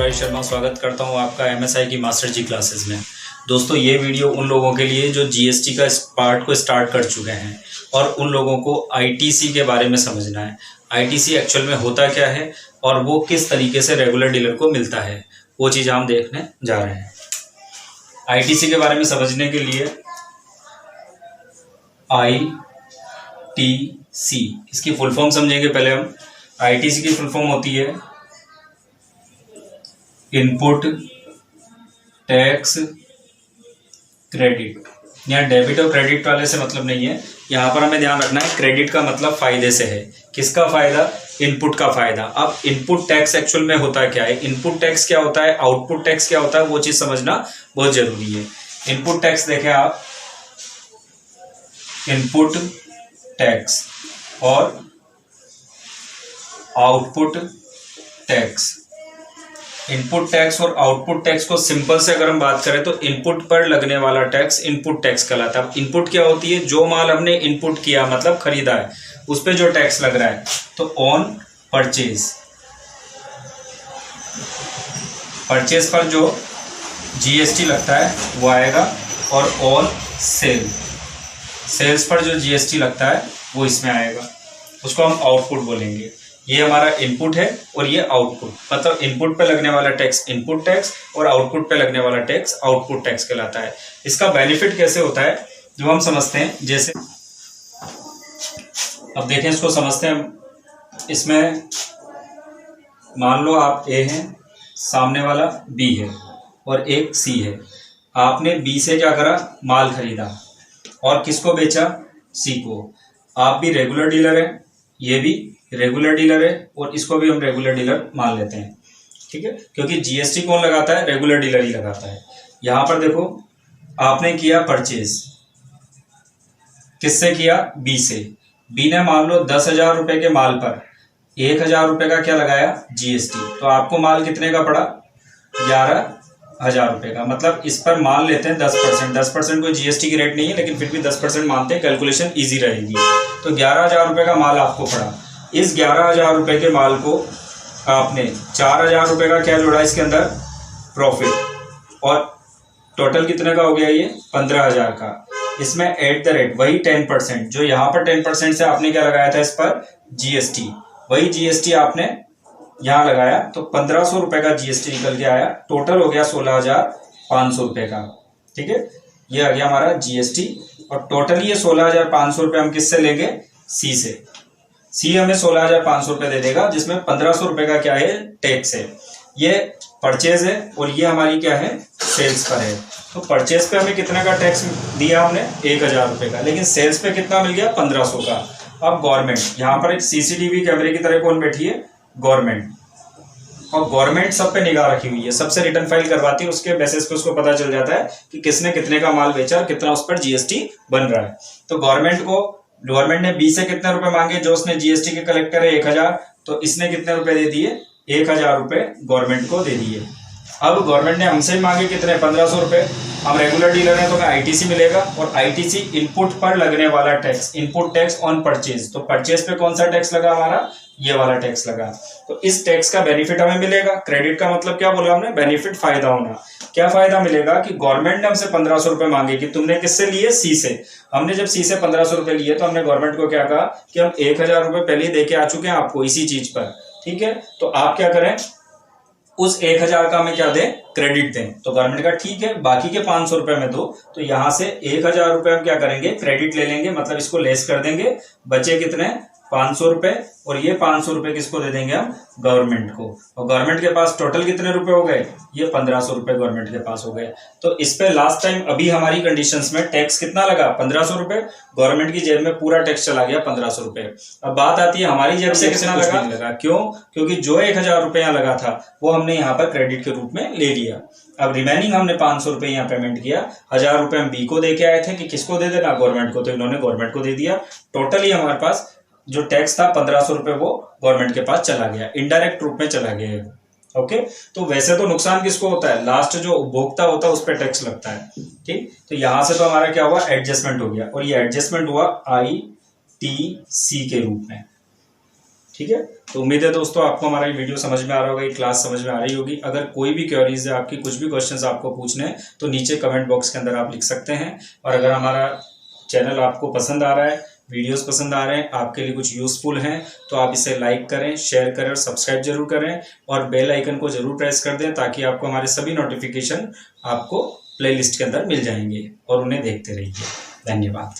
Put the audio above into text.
रवि शर्मा स्वागत करता हूं आपका एमएसआई की मास्टर जी क्लासेस में। दोस्तों ये वीडियो उन लोगों के लिए जो जीएसटी का पार्ट को स्टार्ट कर चुके हैं और उन लोगों को आईटीसी के बारे में समझना है। आईटीसी एक्चुअल में होता क्या है और वो किस तरीके से रेगुलर डीलर को मिलता है, वो चीज़ हम देखने जा रहे हैं। आईटीसी के बारे में समझने के लिए आईटीसी इसकी फुल फॉर्म समझेंगे। पहले हम आईटीसी की फुल फॉर्म होती है इनपुट टैक्स क्रेडिट। यहाँ डेबिट और क्रेडिट वाले से मतलब नहीं है, यहाँ पर हमें ध्यान रखना है क्रेडिट का मतलब फायदे से है। किसका फायदा? इनपुट का फायदा। अब इनपुट टैक्स एक्चुअल में होता क्या है, इनपुट टैक्स क्या होता है, आउटपुट टैक्स क्या होता है, वो चीज़ समझना बहुत जरूरी है। इनपुट टैक्स देखें आप, इनपुट टैक्स और आउटपुट टैक्स। इनपुट टैक्स और आउटपुट टैक्स को सिंपल से अगर हम बात करें तो इनपुट पर लगने वाला टैक्स इनपुट टैक्स कहलाता है। इनपुट क्या होती है? जो माल हमने इनपुट किया मतलब खरीदा है उस पर जो टैक्स लग रहा है। तो ऑन परचेज, परचेज पर जो जीएसटी लगता है वो आएगा, और ऑन सेल, सेल्स पर जो जीएसटी लगता है वो इसमें आएगा। उसको हम आउटपुट बोलेंगे। ये हमारा इनपुट है और ये आउटपुट, मतलब इनपुट पे लगने वाला टैक्स इनपुट टैक्स और आउटपुट पे लगने वाला टैक्स आउटपुट टैक्स कहलाता है। इसका बेनिफिट कैसे होता है जो हम समझते हैं। जैसे अब देखें, इसको समझते हैं। इसमें मान लो आप ए हैं, सामने वाला बी है और एक सी है। आपने बी से क्या करा? माल खरीदा और किसको बेचा? सी को। आप भी रेगुलर डीलर है, ये भी रेगुलर डीलर है और इसको भी हम रेगुलर डीलर मान लेते हैं, ठीक है, क्योंकि जीएसटी कौन लगाता है? रेगुलर डीलर ही लगाता है। यहां पर देखो, आपने किया परचेज, किससे किया? बी से। बी ने मान लो 10,000 रुपए के माल पर 1,000 रुपए का क्या लगाया? जीएसटी। तो आपको माल कितने का पड़ा? 11,000 रुपए का। मतलब इस पर मान लेते हैं 10%। 10% कोई जीएसटी की रेट नहीं है, लेकिन फिर भी 10% मानते हैं, कैलकुलेशन इजी रहेगी। तो 11,000 रुपए का माल आपको पड़ा। इस 11,000 रुपए के माल को आपने 4,000 रुपए का क्या जोड़ा इसके अंदर? प्रॉफिट। और टोटल कितने का हो गया ये? 15,000 का। इसमें एट द रेट वही 10%, जो यहाँ पर 10% से आपने क्या लगाया था इस पर? जीएसटी। वही जीएसटी आपने यहाँ लगाया, तो 1,500 रुपए का जीएसटी निकल के आया। टोटल हो गया 16,500 रुपए का, ठीक है। ये आ गया हमारा जीएसटी। और टोटल ये 16,500 रुपए हम किससे लेंगे? सी से। सी हमें 16,500 रुपए दे देगा, जिसमें 1,500 रुपए का क्या है? टैक्स है। ये परचेज है और ये हमारी क्या है? सेल्स पर है। तो परचेज पे हमें कितने का टैक्स दिया हमने? 1,000 रुपए का। लेकिन सेल्स पे कितना मिल गया? 1,500 का। अब गवर्नमेंट, यहाँ पर एक सीसीटीवी कैमरे की तरह कौन बैठी है? गवर्नमेंट। और गवर्नमेंट सब पे निगाह रखी हुई है, सबसे रिटर्न फाइल करवाती है। उसके बेसिस पे उसको पता चल जाता है कि किसने कितने का माल बेचा और कितना उस पर जीएसटी बन रहा है। तो गवर्नमेंट ने बी से कितने रुपए मांगे? जो उसने जीएसटी के कलेक्टर है 1,000, तो इसने कितने रुपए दे दिए? 1,000 रुपए गवर्नमेंट को दे दिए। अब गवर्नमेंट ने हमसे मांगे कितने? 1,500 रुपए। हम रेगुलर डीलर हैं तो हमें आईटीसी मिलेगा, और आईटीसी इनपुट पर लगने वाला tax, input tax on purchase. तो परचेज पे कौन सा टैक्स लगा हमारा? ये वाला टैक्स लगा। तो इस टैक्स का बेनिफिट हमें मिलेगा। क्रेडिट का मतलब क्या बोला हमने? बेनिफिट, फायदा होना। क्या फायदा मिलेगा कि गवर्नमेंट ने हमसे 1,500 रुपए मांगे कि तुमने किससे लिए? सी से। हमने जब सी से 1,500 रुपए लिए तो हमने गवर्नमेंट को क्या कहा कि हम 1,000 रुपए पहले ही देके आ चुके हैं आपको इसी चीज पर, ठीक है। तो आप क्या करें? उस 1,000 का हमें क्या दें? क्रेडिट दें। तो गवर्नमेंट का ठीक है, बाकी के 500 रुपए में दो। तो यहां से 1,000 रुपए हम क्या करेंगे? क्रेडिट ले लेंगे, मतलब इसको लेस कर देंगे। बचे कितने? 500 रुपए। और ये 500 रुपए किसको दे देंगे हम? गवर्नमेंट को। और गवर्नमेंट के पास टोटल कितने रुपए हो गए? ये 1,500 रुपए गवर्नमेंट के पास हो गए। तो इस पे लास्ट टाइम अभी हमारी कंडीशंस में टैक्स कितना लगा? 1,500 रुपए। गवर्नमेंट की जेब में पूरा टैक्स चला गया 1,500 रुपए। अब बात आती है हमारी जेब से कितना लगा? क्यों? क्योंकि जो 1,000 रुपए यहाँ लगा था वो हमने यहाँ पर क्रेडिट के रूप में ले लिया। अब रिमेनिंग हमने 500 रुपए यहाँ पेमेंट किया। 1,000 रुपए हम बी को दे के आए थे कि किसको दे देना? गवर्नमेंट को। तो इन्होंने गवर्नमेंट को दे दिया। टोटली हमारे पास जो टैक्स था 1,500 रुपए वो गवर्नमेंट के पास चला गया, इनडायरेक्ट रूप में चला गया। ओके, तो वैसे तो नुकसान किसको होता है? लास्ट जो उपभोक्ता होता है उस पर टैक्स लगता है, ठीक। तो यहां से तो हमारा क्या हुआ? एडजस्टमेंट हो गया, और ये एडजस्टमेंट हुआ आईटीसी के रूप में, ठीक है। तो उम्मीद है दोस्तों आपको हमारा ये वीडियो समझ में आ रहा होगा, ये क्लास समझ में आ रही होगी। अगर कोई भी क्वेरीज है आपकी, कुछ भी क्वेश्चंस आपको पूछने हैं तो नीचे कमेंट बॉक्स के अंदर आप लिख सकते हैं। और अगर हमारा चैनल आपको पसंद आ रहा है, वीडियोस पसंद आ रहे हैं, आपके लिए कुछ यूजफुल हैं, तो आप इसे लाइक करें, शेयर करें और सब्सक्राइब जरूर करें और बेल आइकन को जरूर प्रेस कर दें, ताकि आपको हमारे सभी नोटिफिकेशन आपको प्लेलिस्ट के अंदर मिल जाएंगे और उन्हें देखते रहिए। धन्यवाद।